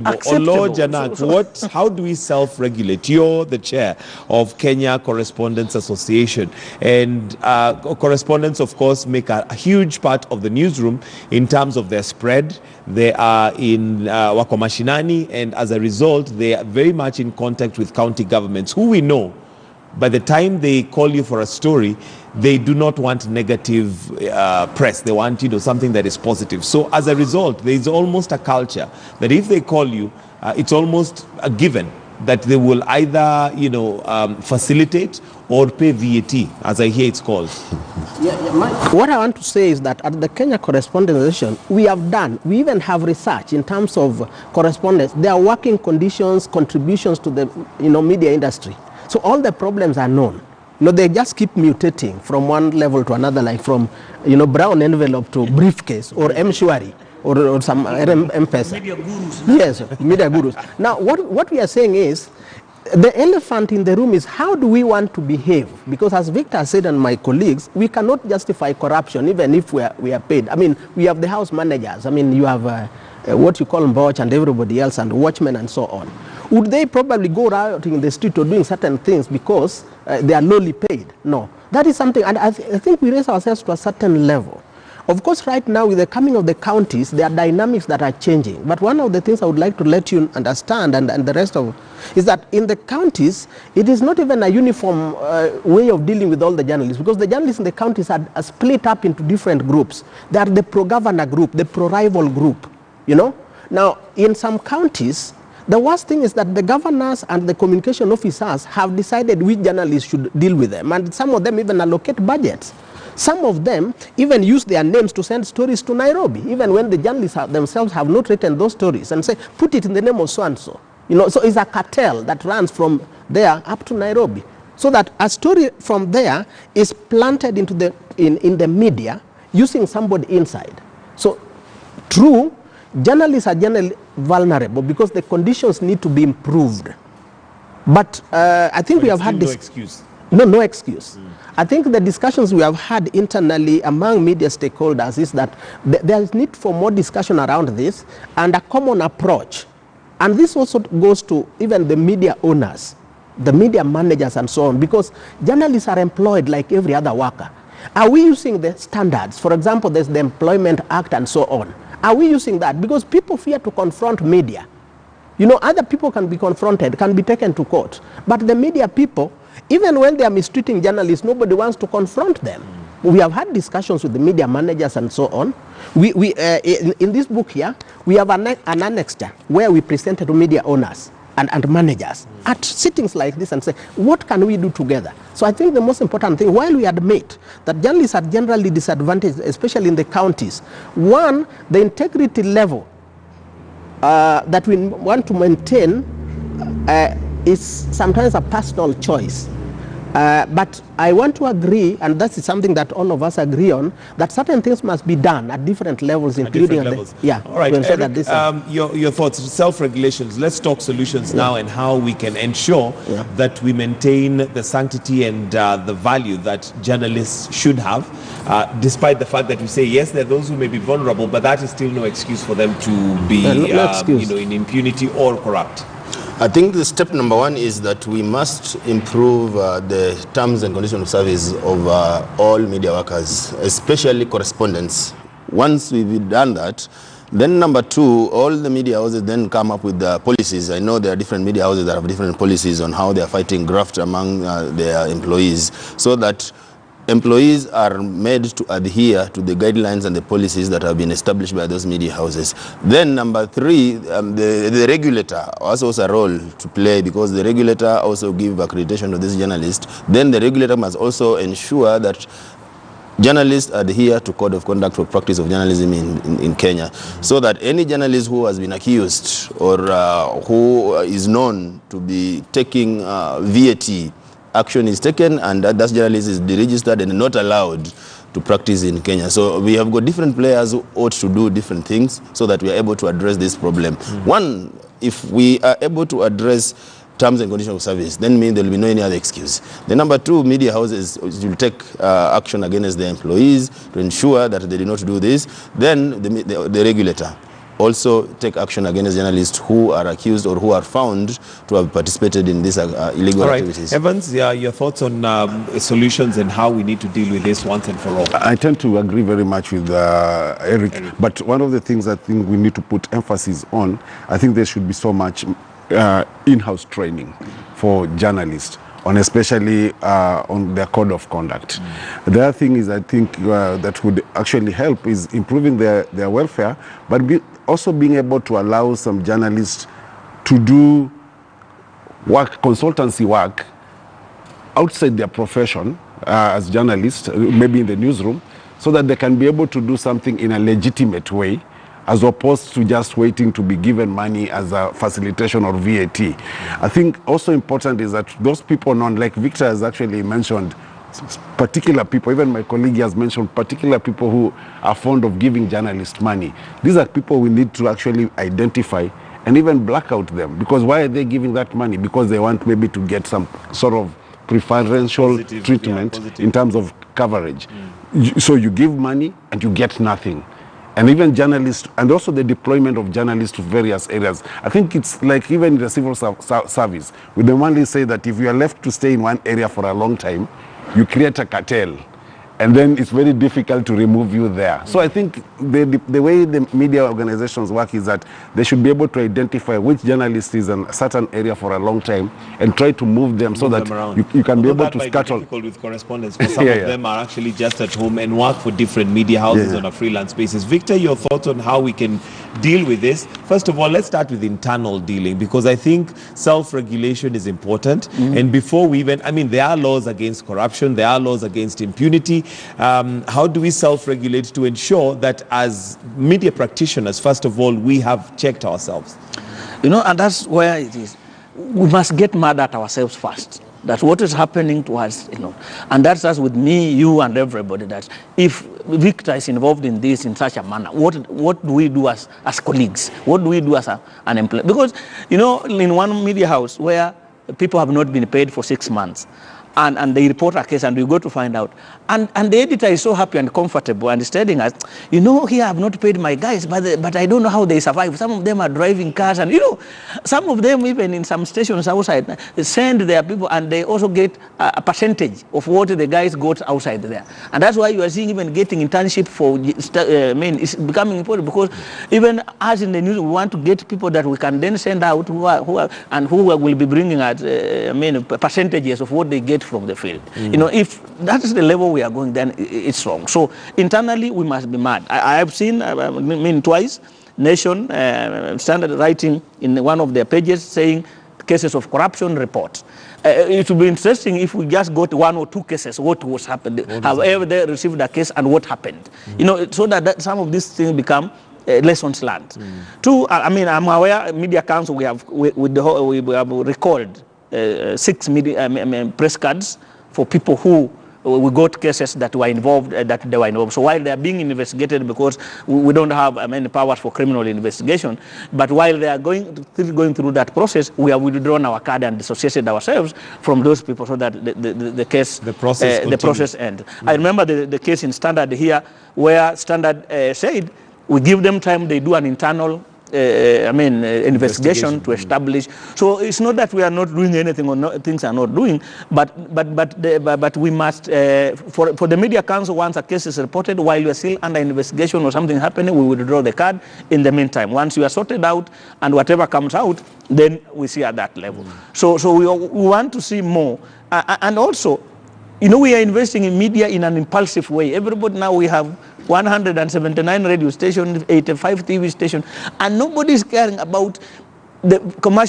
Olo Janak, how do we self-regulate? You're the chair of Kenya Correspondents Association, and correspondents, of course, make a huge part of the newsroom in terms of their spread. They are in wako mashinani, and as a result, they are very much in contact with county governments, who we know, by the time they call you for a story, they do not want negative press. They want, something that is positive. So as a result, there is almost a culture that if they call you, it's almost a given that they will either, facilitate or pay VAT, as I hear it's called. What I want to say is that at the Kenya Correspondents Association, we even have research in terms of correspondence. There are working conditions, contributions to the, media industry. So all the problems are known. They just keep mutating from one level to another, like from, brown envelope to briefcase or M-Shwari or some M-Pesa. Media gurus. Yes, media gurus. Now, what we are saying is, the elephant in the room is how do we want to behave? Because as Victor said and my colleagues, we cannot justify corruption even if we are paid. I mean, we have the house managers. I mean, you have what you call Mboch and everybody else and watchmen and so on. Would they probably go out in the street or doing certain things because they are lowly paid? No. That is something, and I think we raise ourselves to a certain level. Of course, right now, with the coming of the counties, there are dynamics that are changing. But one of the things I would like to let you understand, and the rest of, is that in the counties, it is not even a uniform way of dealing with all the journalists, because the journalists in the counties are split up into different groups. They are the pro-governor group, the pro-rival group, Now, in some counties, the worst thing is that the governors and the communication officers have decided which journalists should deal with them, and some of them even allocate budgets. Some of them even use their names to send stories to Nairobi, even when the journalists themselves have not written those stories, and say, put it in the name of so-and-so. So it's a cartel that runs from there up to Nairobi. So that a story from there is planted into in the media using somebody inside. So, true, journalists are generally vulnerable because the conditions need to be improved. But I think we have had this. No excuse. No excuse. I think the discussions we have had internally among media stakeholders is that there is need for more discussion around this and a common approach. And this also goes to even the media owners, the media managers and so on, because journalists are employed like every other worker. Are we using the standards? For example, there's the Employment Act and so on. Are we using that? Because people fear to confront media. Other people can be confronted, can be taken to court. But the media people, even when they are mistreating journalists, nobody wants to confront them. We have had discussions with the media managers and so on. In this book here, we have an annexure where we presented to media owners and managers at sittings like this and say, what can we do together? So I think the most important thing, while we admit that journalists are generally disadvantaged, especially in the counties, one, the integrity level that we want to maintain is sometimes a personal choice. But I want to agree, and that is something that all of us agree on, that certain things must be done at different levels, including all right, Eric, your thoughts, self-regulations. Let's talk solutions now and how we can ensure that we maintain the sanctity and the value that journalists should have, despite the fact that we say, yes, there are those who may be vulnerable, but that is still no excuse for them to be in impunity or corrupt. I think the step number one is that we must improve the terms and conditions of service of all media workers, especially correspondents. Once we've done that, then number two, all the media houses then come up with the policies. I know there are different media houses that have different policies on how they are fighting graft among their employees, so that employees are made to adhere to the guidelines and the policies that have been established by those media houses. Then number three, the regulator also has a role to play, because the regulator also gives accreditation to this journalist. Then the regulator must also ensure that journalists adhere to code of conduct for practice of journalism in Kenya, so that any journalist who has been accused or who is known to be taking VAT, action is taken, and that journalist is deregistered and not allowed to practice in Kenya. So we have got different players who ought to do different things so that we are able to address this problem. One, if we are able to address terms and conditions of service, then there will be no any other excuse. The number two, media houses will take action against their employees to ensure that they do not do this. Then the regulator. also take action against journalists who are accused or who are found to have participated in these illegal activities. Evans, your thoughts on solutions and how we need to deal with this once and for all? I tend to agree very much with Eric, but one of the things I think we need to put emphasis on, I think there should be so much in-house training for journalists, on especially on their code of conduct. The other thing is, I think that would actually help is improving their welfare, but also being able to allow some journalists to do work, consultancy work, outside their profession as journalists, maybe in the newsroom, so that they can be able to do something in a legitimate way, as opposed to just waiting to be given money as a facilitation or VAT. I think also important is that those people known, like Victor has actually mentioned, particular people, even my colleague has mentioned particular people who are fond of giving journalists money. These are people we need to actually identify and even black out them. Because why are they giving that money? Because they want maybe to get some sort of preferential treatment in terms of coverage. So you give money and you get nothing. And even journalists, and also the deployment of journalists to various areas. I think it's like even in the civil service, we normally say that if you are left to stay in one area for a long time, you create a cartel, and then it's very difficult to remove you there. So I think the way the media organizations work is that they should be able to identify which journalist is in a certain area for a long time and try to move them so that you can be able to scuttle. Be difficult with correspondence, because some of them are actually just at home and work for different media houses on a freelance basis. Victor, your thoughts on how we can deal with this? First of all, let's start with internal dealing, because I think self-regulation is important. And before we even, I mean, there are laws against corruption, there are laws against impunity. How do we self-regulate to ensure that as media practitioners, first of all, we have checked ourselves? You know, and that's where it is. We must get mad at ourselves first. That's what is happening to us, you know. And that's us with me, you, and everybody. That if Victor is involved in this in such a manner, what do we do as colleagues? What do we do as an employee? Because, you know, in one media house where people have not been paid for 6 months, and they report a case and we go to find out. And the editor is so happy and comfortable and is telling us, you know, here I have not paid my guys, but I don't know how they survive. Some of them are driving cars, and, you know, some of them even in some stations outside send their people, and they also get a percentage of what the guys got outside there. And that's why you are seeing even getting internship for men is becoming important, because even us in the news, we want to get people that we can then send out who will be bringing out percentages of what they get from the field. You know, if that is the level we are going, then it's wrong. So internally, we must be mad. I have seen, twice, Nation started writing in one of their pages saying cases of corruption report. It would be interesting if we just got 1 or 2 cases, what was happened, however they received a case and what happened. You know, so that some of these things become lessons learned. 2, I mean, I'm aware, Media Council, we have recalled 6 press cards for people who we got cases that were involved, So while they are being investigated, because we don't have powers for criminal investigation, but while they are going through that process, we have withdrawn our card and dissociated ourselves from those people, so that the process ends. I remember the case in Standard here, where Standard said we give them time, they do an internal investigation to establish. So it's not that we are not doing anything or things are not doing, but we must, for the Media Council, once a case is reported, while you are still under investigation or something happening, we will withdraw the card. In the meantime, once you are sorted out and whatever comes out, then we see at that level. So we want to see more. And also, you know, we are investing in media in an impulsive way. Everybody now, we have 179 radio stations, 85 TV stations, and nobody is caring about the commercial